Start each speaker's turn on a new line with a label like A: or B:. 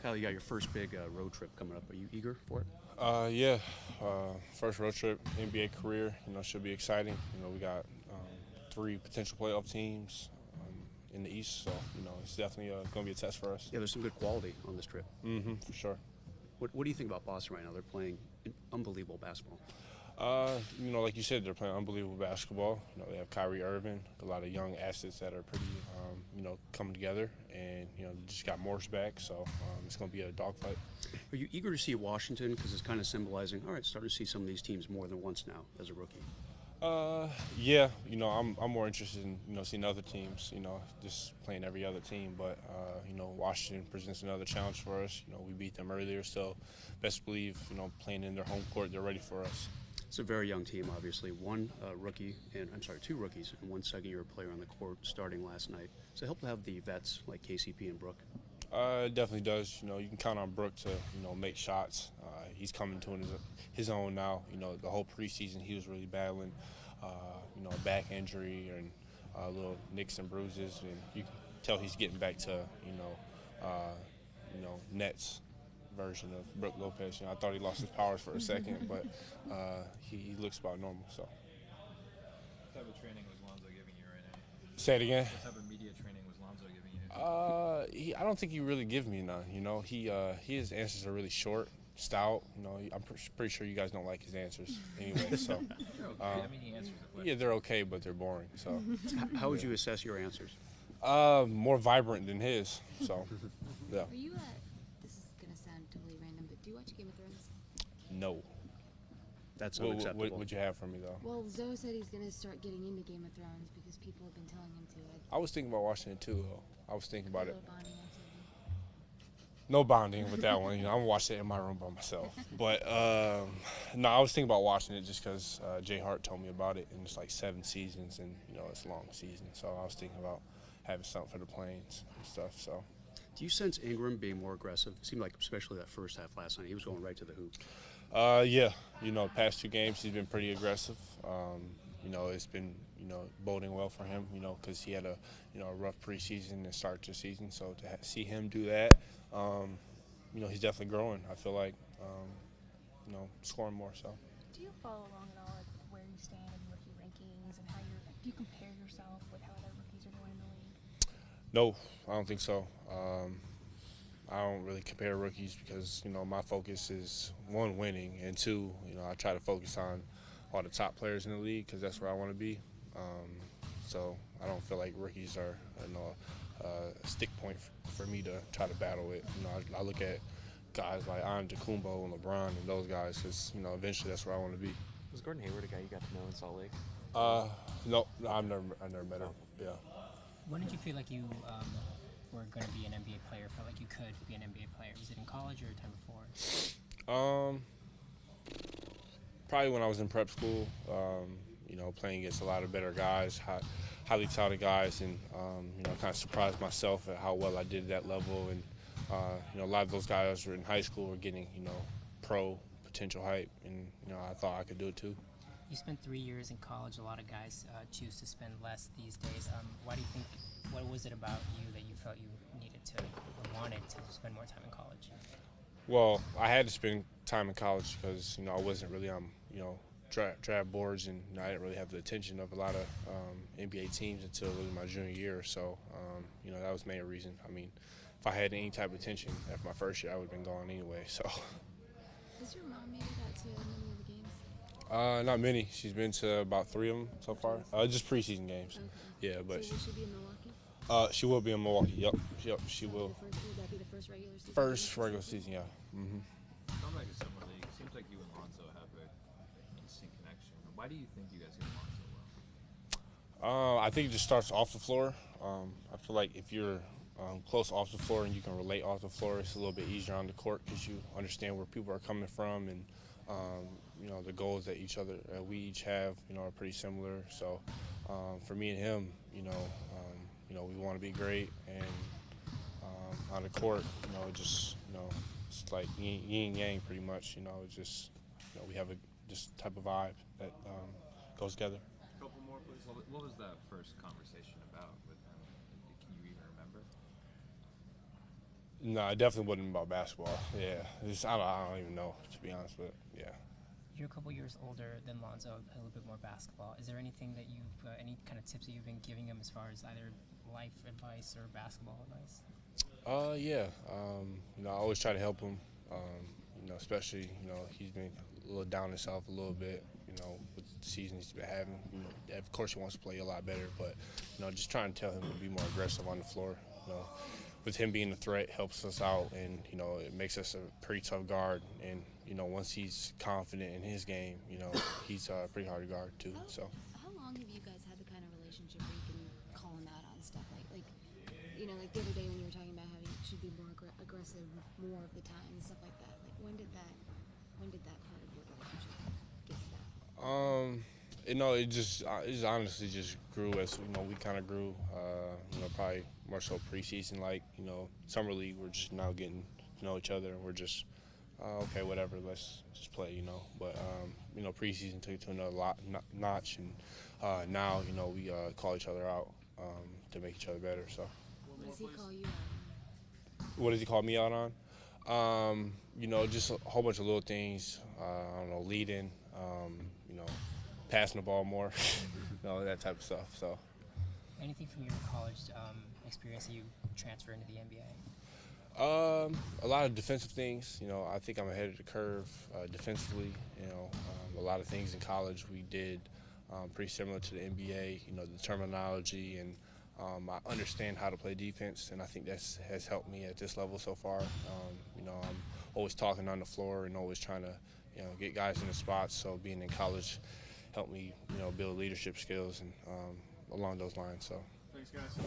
A: Kyle, you got your first big road trip coming up. Are you eager for it?
B: Yeah, first road trip, NBA career. Should be exciting. We got three potential playoff teams in the East, so it's definitely going to be a test for us.
A: Yeah, there's some good quality on this trip.
B: For sure.
A: What do you think about Boston right now? They're playing unbelievable basketball.
B: Like you said, they're playing unbelievable basketball. They have Kyrie Irving, a lot of young assets that are pretty, coming together, and just got Morris back, so it's going to be a dogfight.
A: Are you eager to see Washington because it's kind of symbolizing? All right, starting to see some of these teams more than once now as a rookie.
B: Yeah, I'm more interested in seeing other teams. Just playing every other team, but Washington presents another challenge for us. We beat them earlier, so best believe playing in their home court, they're ready for us.
A: It's a very young team, obviously. Two rookies and one second-year player on the court starting last night. So help to have the vets like KCP and Brook.
B: It definitely does. You can count on Brook to make shots. He's coming to his own now. The whole preseason he was really battling, a back injury and little nicks and bruises, and you can tell he's getting back to Nets version of Brook Lopez. I thought he lost his powers for a second, but he looks about normal. So.
C: What type of training was Lonzo giving you right now?
B: Say it again.
C: What type of media training was Lonzo giving you?
B: I don't think he really gives me none. His answers are really short, stout. I'm pretty sure you guys don't like his answers anyway. So.
C: They're okay. He answers the question.
B: Yeah, they're okay, but they're boring. So.
A: How would you assess your answers?
B: More vibrant than his. So. Yeah.
D: Are you this is gonna sound totally random, but do you watch Game of Thrones?
B: No.
A: That's
B: What
A: unacceptable.
B: would you have for me though?
D: Well, Zoe said he's gonna start getting into Game of Thrones because people have been telling him to.
B: I was thinking about watching it too, though. I was thinking about it.
D: Little bonding activity.
B: No bonding with that one. I'm gonna watch it in my room by myself. But no, I was thinking about watching it just because Jay Hart told me about it, and it's like 7 seasons, and it's a long season. So I was thinking about having something for the planes and stuff. So.
A: Do you sense Ingram being more aggressive? It seemed like, especially that first half last night, he was going right to the hoop.
B: Yeah. Past 2 games he's been pretty aggressive. It's been boding well for him. Because he had a rough preseason and start to the season. So to see him do that, he's definitely growing. I feel like, scoring more. So.
E: Do you follow along at all, like where you stand in rookie rankings and how do you compare yourself with how other rookies are doing in the league?
B: No, I don't think so. I don't really compare rookies because my focus is 1, winning, and 2, I try to focus on all the top players in the league because that's where I want to be. So I don't feel like rookies are a stick point for me to try to battle with. I look at guys like Antetokounmpo and LeBron and those guys because eventually that's where I want to be.
F: Was Gordon Hayward a guy you got to know in Salt Lake?
B: No, I never met him. Yeah.
G: When did you feel like you were going to be an NBA player? Felt like you could be an NBA player? Was it in college or a time before?
B: Probably when I was in prep school. Playing against a lot of better guys, highly touted guys, and kind of surprised myself at how well I did at that level. And a lot of those guys were in high school were getting pro potential hype, and I thought I could do it too.
G: You spent 3 years in college. A lot of guys choose to spend less these days. Why do you think? What was it about you that you felt you needed to or wanted to spend more time in college?
B: Well, I had to spend time in college because I wasn't really on draft boards, and I didn't really have the attention of a lot of NBA teams until really my junior year. So that was the main reason. I mean, if I had any type of attention after my first year, I would have been gone anyway. So.
D: Has your mom made it out to many of the games?
B: Not many. She's been to about 3 of them so far. Just preseason games.
D: Okay.
B: Yeah, but
D: So will she be in Milwaukee?
B: she will be in Milwaukee. Yep, she will.
D: Would that be the first regular season?
B: First regular season, yeah.
C: Sounds like a summer league. Seems like you and Lonzo have an instant connection. Why do you think you guys get along so well?
B: I think it just starts off the floor. I feel like if you're close off the floor and you can relate off the floor, it's a little bit easier on the court because you understand where people are coming from, and the goals that we each have are pretty similar. So for me and him, we want to be great, and on the court, it's like yin yang pretty much. It's just we have this type of vibe that goes together.
C: A couple more, please. What was that first conversation about with him? Can you even remember?
B: No, it definitely wasn't about basketball. Yeah, I don't even know, to be honest, but yeah.
G: You're a couple years older than Lonzo, a little bit more basketball. Is there anything that any kind of tips that you've been giving him as far as either life advice or basketball advice?
B: Yeah. I always try to help him. Especially, he's been a little down himself a little bit, with the season he's been having. Of course he wants to play a lot better, but, just trying to tell him to be more aggressive on the floor. With him being a threat helps us out, and, it makes us a pretty tough guard. And, once he's confident in his game, he's pretty hard to guard too. So.
D: How long have you guys had the kind of relationship where you can call him out on stuff like the other day when you were talking about how you should be more aggressive more of the time and stuff like that? Like when did that part of your relationship get to that?
B: It honestly just grew as we kind of grew. Probably more so preseason, summer league. We're just now getting to know each other, and we're just okay, whatever. Let's just play, But preseason took it to another notch, and now we call each other out to make each other better. So.
D: What does he call you out on?
B: What does he call me out on? Just a whole bunch of little things. I don't know, leading. Passing the ball more. That type of stuff. So.
G: Anything from your college experience that you transfer into the NBA?
B: A lot of defensive things. I think I'm ahead of the curve defensively. A lot of things in college we did pretty similar to the NBA. The terminology, and I understand how to play defense, and I think that has helped me at this level so far. I'm always talking on the floor and always trying to get guys in the spots. So being in college helped me build leadership skills and along those lines. So.
C: Thanks, guys.